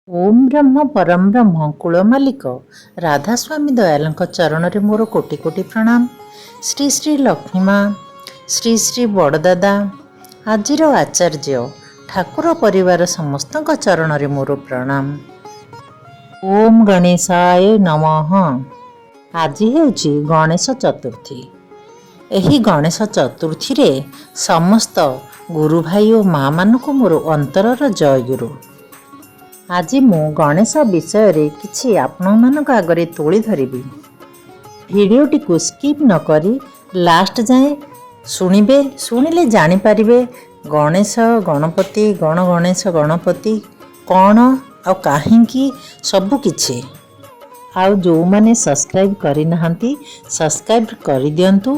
ओम ब्रह्म परम ब्रह्म कूल मालिक राधास्वामी दयाल चरण में मोर कोटि कोटि प्रणाम। श्री श्री लक्ष्मी माँ, श्री श्री बड़दादा, आजिर आचार्य ठाकुर परिवार समस्त चरण में मोर प्रणाम। ओम गणेशाय नमः। आज हेउची गणेश चतुर्थी। एही गणेश चतुर्थी रे समस्त गुरु भाई और माँ मानक मोर अंतरर जय गुरु। आज मु गणेश विषय रे किछि आपण आगरे तोली धरिबी। भिडियोटी को स्किप न करी लास्ट जाए शुणिबे, शुणिले जानि पारिबे गणेश गणपति गण गणेश गणपति कौन आ काहींकी सबु किछि। आउ जो माने सब्सक्राइब करि नहांती सब्सक्राइब करि दियंतु।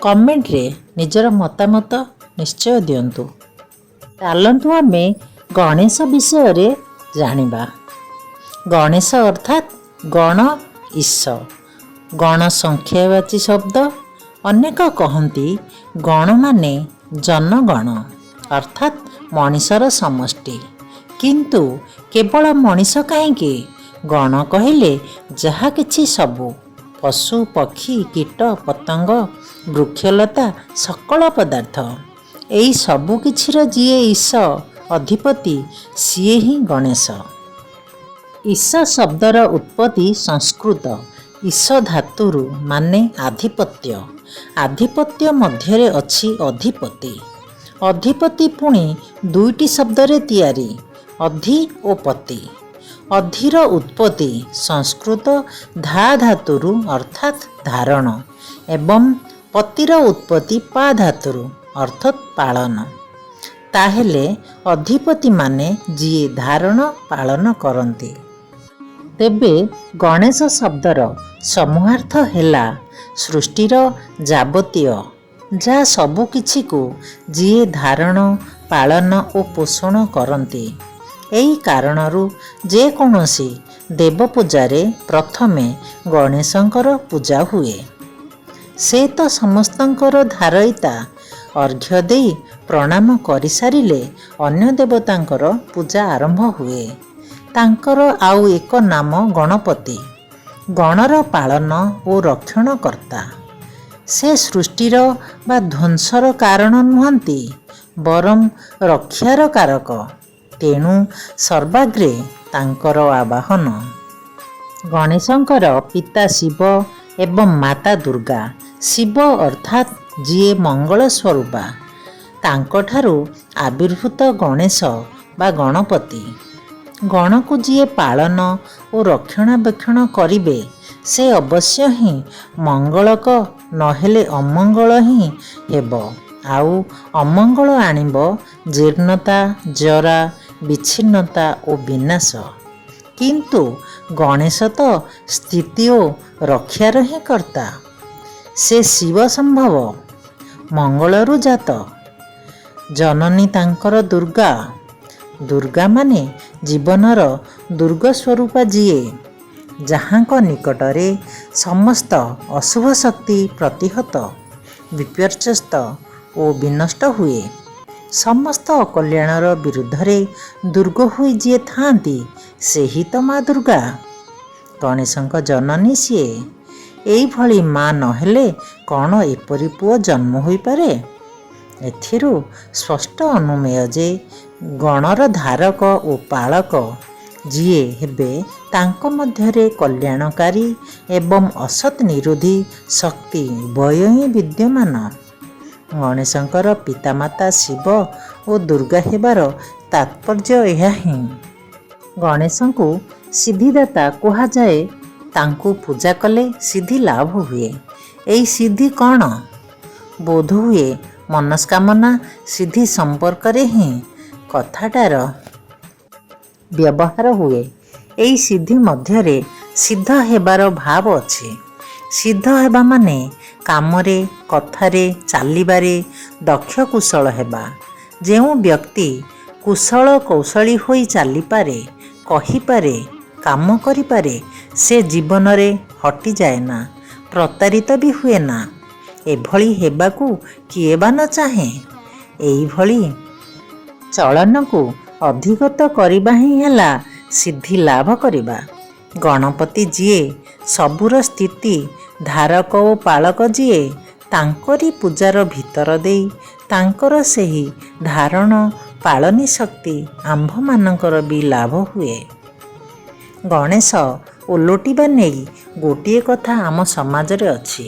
कमेंट रे निजर मतामत निश्चय दियंतु। चलंतु आमे गणेश विषय रे जानिबा। गणेश अर्थात गण ईश। गण संख्यावाची शब्द। अनेक कहती गण माने जनगण अर्थात मनीषर समष्टि। किंतु केवल मनीष कहीं गण कहले जहा किछि सबु पशु पक्षी कीट पतंग वृक्षलता सकल पदार्थ एई सबु किछिर जीए ईश अधिपति सीए ही गणेश। ईश शब्दर उत्पत्ति संस्कृत ईश धातुरु माने आधिपत्य। आधिपत्य मध्यरे अछि अधिपति। अधिपति पुणी दुईटी शब्दरे तियारी अधि ओ पति। अधिर उत्पत्ति संस्कृत धा धातुरु अर्थात धारण एवं पतिर उत्पत्ति पा धातुरु अर्थात पालन। ताहेले अधिपति माने जिए धारण पालन करती। तेबे गणेश शब्दर समूहार्थ हेला सृष्टिर जाबतीय जा सबु किछि को जिए धारण पालन और पोषण करती। एही कारणरू जे कोनोसी देव पूजारे प्रथमे गणेशंकर पूजा हुए। से तो समस्तंकर धारयिता। अर्घ्य देई प्रणाम करि सारिले अन्य देवतांकर पूजा आरंभ हुए। तांकर आउ एक नाम गणपति। गणर पालन और रक्षणकर्ता। से सृष्टिर बा ध्वंसर कारण नुहंती बरम रक्षार कारक। तेणु सर्वाग्रे तांकर आवाहन। गणेशंकर पिता शिव एवं माता दुर्गा। शिव अर्थात जिए मंगल स्वरूपा। तांकठारु आविर्भूत गणेश बा गणपति। गण को जिए पालन और रक्षणाबेक्षण करिबे से अवश्य ही मंगलक नहेले अमंगल ही हेब। आउ अमंगल आनिब जीर्णता जरा विच्छिन्नता और विनाश। किंतु गणेश तो स्थिति और रक्षार ही कर्ता। से शिव संभव मंगलरु जात। जननी तांकर दुर्गा। दुर्गा माने जीवनर दुर्ग स्वरूपा जिए जहाँक निकटरे समस्त अशुभ शक्ति प्रतिहत विपर्यस्त और विनष्ट हुए। समस्त अकल्याणर विरुद्धरे दुर्ग हुई जिए थांती से ही तो माँ दुर्गा। गणेशंक जननी सीए। एई भली माँ नहेले कौन एपरी पुओ जन्म होई पारे। एथिरु स्पष्ट अनुमेय जे गणर धारक और पालक जिए हेबे तांको मध्यरे कल्याणकारी एवं असत निरोधी शक्ति उभय ही विद्यमान। गणेशंकर पितामाता शिव और दुर्गा हेबार तात्पर्य एहा ही। गणेशंकु सिद्धिदाता कहा जाए। तांकु पूजा कले सिद्धि लाभ हुए। एई सिद्धि कौन? बोध हुए मनस्कामना सिद्धि संपर्क रे ही कथाटार व्यवहार हुए। एई सिद्धि मध्यरे सिद्ध हेबार भाव अछि। सिद्ध हेबा माने कामरे कथारे चालिबारे दक्ष कुशल हेबा। जेउ व्यक्ति कुशल कौशली होई चाली पारे कहि पारे काम करि पारे से जीवन रे हटि जाए ना प्रतारित भी हुए ना। एभली हेबाकू किए बा न चाहे। एई भली चलन को अधिगत करिबा ही हेला ସିଦ୍ଧି ଲାଭ କରିବା। ଗଣପତି ଯିଏ ସବୁର ସ୍ଥିତି ଧାରକ ଓ ପାଳକ ଯିଏ, ତାଙ୍କରି ପୂଜାର ଭିତର ଦେଇ ତାଙ୍କର ସେହି ଧାରଣ ପାଳନୀ ଶକ୍ତି ଆମ୍ଭମାନଙ୍କର ବି ଲାଭ ହୁଏ। ଗଣେଶ ଓଲଟିବା ନେଇ ଗୋଟିଏ କଥା ଆମ ସମାଜରେ ଅଛି।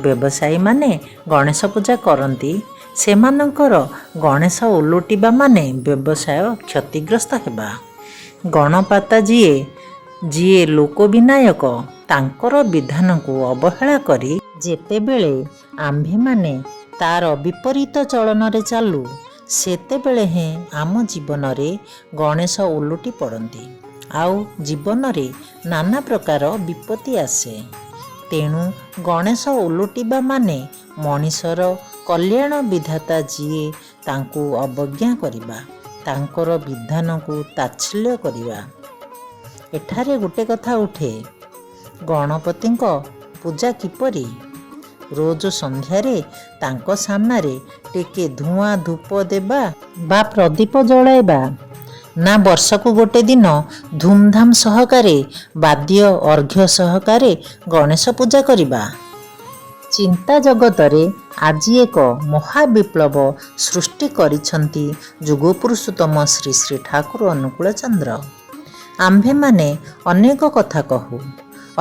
ବ୍ୟବସାୟୀମାନେ ଗଣେଶ ପୂଜା କରନ୍ତି, ସେମାନଙ୍କର ଗଣେଶ ଓଲଟିବା ମାନେ ବ୍ୟବସାୟ କ୍ଷତିଗ୍ରସ୍ତ ହେବା। ଗଣପାତା ଯିଏ ଯିଏ ଲୋକବିନାୟକ, ତାଙ୍କର ବିଧାନକୁ ଅବହେଳା କରି ଯେତେବେଳେ ଆମ୍ଭେମାନେ ତାର ବିପରୀତ ଚଳନରେ ଚାଲୁ, ସେତେବେଳେ ହିଁ ଆମ ଜୀବନରେ ଗଣେଶ ଓଲଟି ପଡ଼ନ୍ତି, ଆଉ ଜୀବନରେ ନାନା ପ୍ରକାର ବିପତ୍ତି ଆସେ। ତେଣୁ ଗଣେଶ ଓଲଟିବା ମାନେ ମଣିଷର କଲ୍ୟାଣ ବିଧାତା ଯିଏ, ତାଙ୍କୁ ଅବଜ୍ଞା କରିବା, ତାଙ୍କର ବିଧାନକୁ ତାଚ୍ଛଲ୍ୟ କରିବା। ଏଠାରେ ଗୋଟେ କଥା ଉଠେ, ଗଣପତିଙ୍କ ପୂଜା କିପରି? ରୋଜ ସନ୍ଧ୍ୟାରେ ତାଙ୍କ ସାମ୍ନାରେ ଟିକେ ଧୂଆଁ ଧୂପ ଦେବା ବା ପ୍ରଦୀପ ଜଳାଇବା, ନା ବର୍ଷକୁ ଗୋଟେ ଦିନ ଧୁମଧାମ ସହକାରେ ବାଦ୍ୟ ଅର୍ଘ୍ୟ ସହକାରେ ଗଣେଶ ପୂଜା କରିବା? ଚିନ୍ତା ଜଗତରେ ଆଜି ଏକ ମହାବିପ୍ଳବ ସୃଷ୍ଟି କରିଛନ୍ତି ଯୁଗପୁରୁଷୋତ୍ତମ ଶ୍ରୀ ଶ୍ରୀ ଠାକୁର ଅନୁକୂଳ ଚନ୍ଦ୍ର। ଆମ୍ଭେମାନେ ଅନେକ କଥା କହୁ,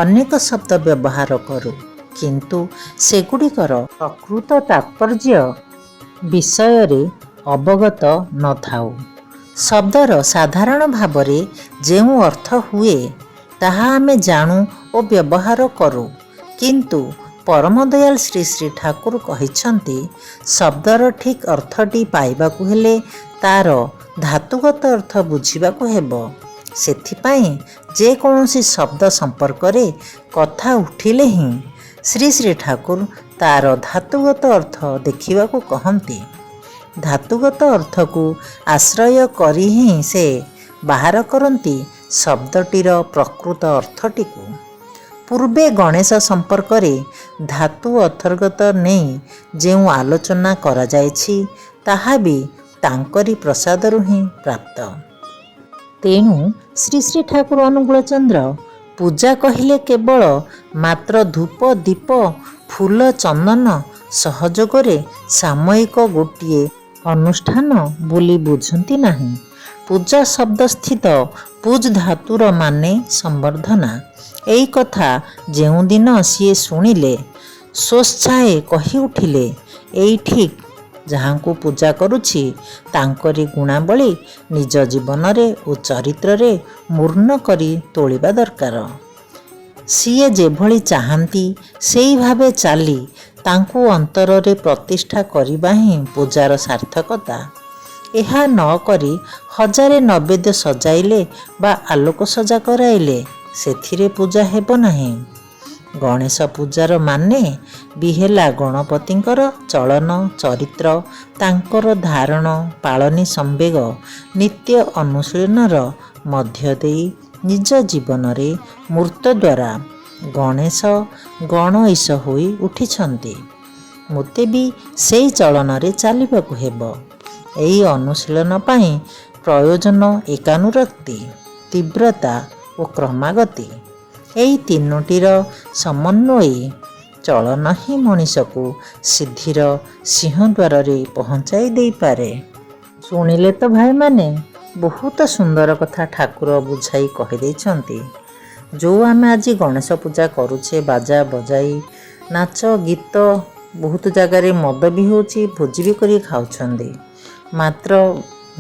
ଅନେକ ଶବ୍ଦ ବ୍ୟବହାର କରୁ, କିନ୍ତୁ ସେଗୁଡ଼ିକର ପ୍ରକୃତ ତାତ୍ପର୍ଯ୍ୟ ବିଷୟରେ ଅବଗତ ନଥାଉ। ଶବ୍ଦର ସାଧାରଣ ଭାବରେ ଯେଉଁ ଅର୍ଥ ହୁଏ, ତାହା ଆମେ ଜାଣୁ ଓ ବ୍ୟବହାର କରୁ, କିନ୍ତୁ ପରମ ଦୟାଲ ଶ୍ରୀ ଶ୍ରୀ ଠାକୁର କହିଛନ୍ତି, ଶବ୍ଦର ଠିକ୍ ଅର୍ଥଟି ପାଇବାକୁ ହେଲେ ତାର ଧାତୁଗତ ଅର୍ଥ ବୁଝିବାକୁ ହେବ। ସେଥିପାଇଁ ଯେକୌଣସି ଶବ୍ଦ ସମ୍ପର୍କରେ କଥା ଉଠିଲେ ହିଁ ଶ୍ରୀ ଶ୍ରୀ ଠାକୁର ତାର ଧାତୁଗତ ଅର୍ଥ ଦେଖିବାକୁ କହନ୍ତି। ଧାତୁଗତ ଅର୍ଥକୁ ଆଶ୍ରୟ କରି ହିଁ ସେ ବାହାର କରନ୍ତି ଶବ୍ଦଟିର ପ୍ରକୃତ ଅର୍ଥଟିକୁ। ପୂର୍ବେ ଗଣେଶ ସମ୍ପର୍କରେ ଧାତୁ ଅନ୍ତର୍ଗତ ନେଇ ଯେଉଁ ଆଲୋଚନା କରାଯାଇଛି, ତାହା ବି ତାଙ୍କରି ପ୍ରସାଦରୁ ହିଁ ପ୍ରାପ୍ତ। ତେଣୁ ଶ୍ରୀ ଶ୍ରୀ ଠାକୁର ଅନୁକୂଳ ଚନ୍ଦ୍ର ପୂଜା କହିଲେ କେବଳ ମାତ୍ର ଧୂପ ଦୀପ ଫୁଲ ଚନ୍ଦନ ସହଯୋଗରେ ସାମୟିକ ଗୋଟିଏ ଅନୁଷ୍ଠାନ ବୋଲି ବୁଝନ୍ତି ନାହିଁ। ପୂଜା ଶବ୍ଦ ସ୍ଥିତ ପୂଜ ଧାତୁର ମାନେ ସମ୍ବର୍ଦ୍ଧନା। ଏଇ କଥା ଯେଉଁଦିନ ସିଏ ଶୁଣିଲେ, ସ୍ୱୋତ୍ସାହେ କହି ଉଠିଲେ, ଏଇ ଠିକ୍, ଯାହାଙ୍କୁ ପୂଜା କରୁଛି ତାଙ୍କରି ଗୁଣାବଳୀ ନିଜ ଜୀବନରେ ଓ ଚରିତ୍ରରେ ମୂର୍ଣ୍ଣ କରି ତୋଳିବା ଦରକାର। ସିଏ ଯେଭଳି ଚାହାନ୍ତି ସେଇ ଭାବେ ଚାଲି ତାଙ୍କୁ ଅନ୍ତରରେ ପ୍ରତିଷ୍ଠା କରିବା ହିଁ ପୂଜାର ସାର୍ଥକତା। ଏହା ନ କରି ହଜାରେ ନୈବେଦ୍ୟ ସଜାଇଲେ ବା ଆଲୋକସଜା କରାଇଲେ ସେଥିରେ ପୂଜା ହେବ ନାହିଁ। ଗଣେଶ ପୂଜାର ମାନେ ବି ହେଲା ଗଣପତିଙ୍କର ଚଳନ ଚରିତ୍ର, ତାଙ୍କର ଧାରଣ ପାଳନୀ ସମ୍ବେଗ ନିତ୍ୟ ଅନୁଶୀଳନର ମଧ୍ୟ ଦେଇ ନିଜ ଜୀବନରେ ମୂର୍ତ୍ତ ଦ୍ୱାରା ଗଣେଶ ଗଣଈଶ ହୋଇ ଉଠିଛନ୍ତି। ମୋତେ ବି ସେଇ ଚଳନରେ ଚାଲିବାକୁ ହେବ। ଏହି ଅନୁଶୀଳନ ପାଇଁ ପ୍ରୟୋଜନ ଏକାନୁରକ୍ତି, ତୀବ୍ରତା ଓ କ୍ରମାଗତି। ଏହି ତିନୋଟିର ସମନ୍ୱୟୀ ଚଳନ ହିଁ ମଣିଷକୁ ସିଦ୍ଧିର ସିଂହଦ୍ୱାରରେ ପହଞ୍ଚାଇ ଦେଇପାରେ। ଶୁଣିଲେ ତ ଭାଇମାନେ, ବହୁତ ସୁନ୍ଦର କଥା ଠାକୁର ବୁଝାଇ କହିଦେଇଛନ୍ତି। ଯେଉଁ ଆମେ ଆଜି ଗଣେଶ ପୂଜା କରୁଛେ ବାଜା ବଜାଇ, ନାଚ ଗୀତ, ବହୁତ ଜାଗାରେ ମଦ ବି ହେଉଛି, ଭୋଜି ବି କରି ଖାଉଛନ୍ତି, ମାତ୍ର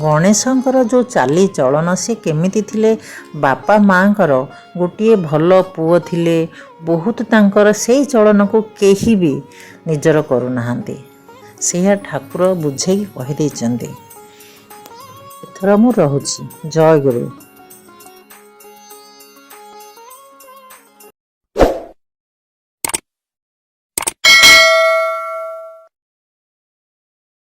ଗଣେଶଙ୍କର ଯେଉଁ ଚାଲି ଚଳନ, ସେ କେମିତି ଥିଲେ, ବାପା ମାଆଙ୍କର ଗୋଟିଏ ଭଲ ପୁଅ ଥିଲେ, ବହୁତ ତାଙ୍କର ସେଇ ଚଳନକୁ କେହି ବି ନିଜର କରୁନାହାନ୍ତି। ସେଇଆ ଠାକୁର ବୁଝେଇକି କହିଦେଇଛନ୍ତି। ଏଥର ମୁଁ ରହୁଛି। ଜୟ ଗୁରୁ।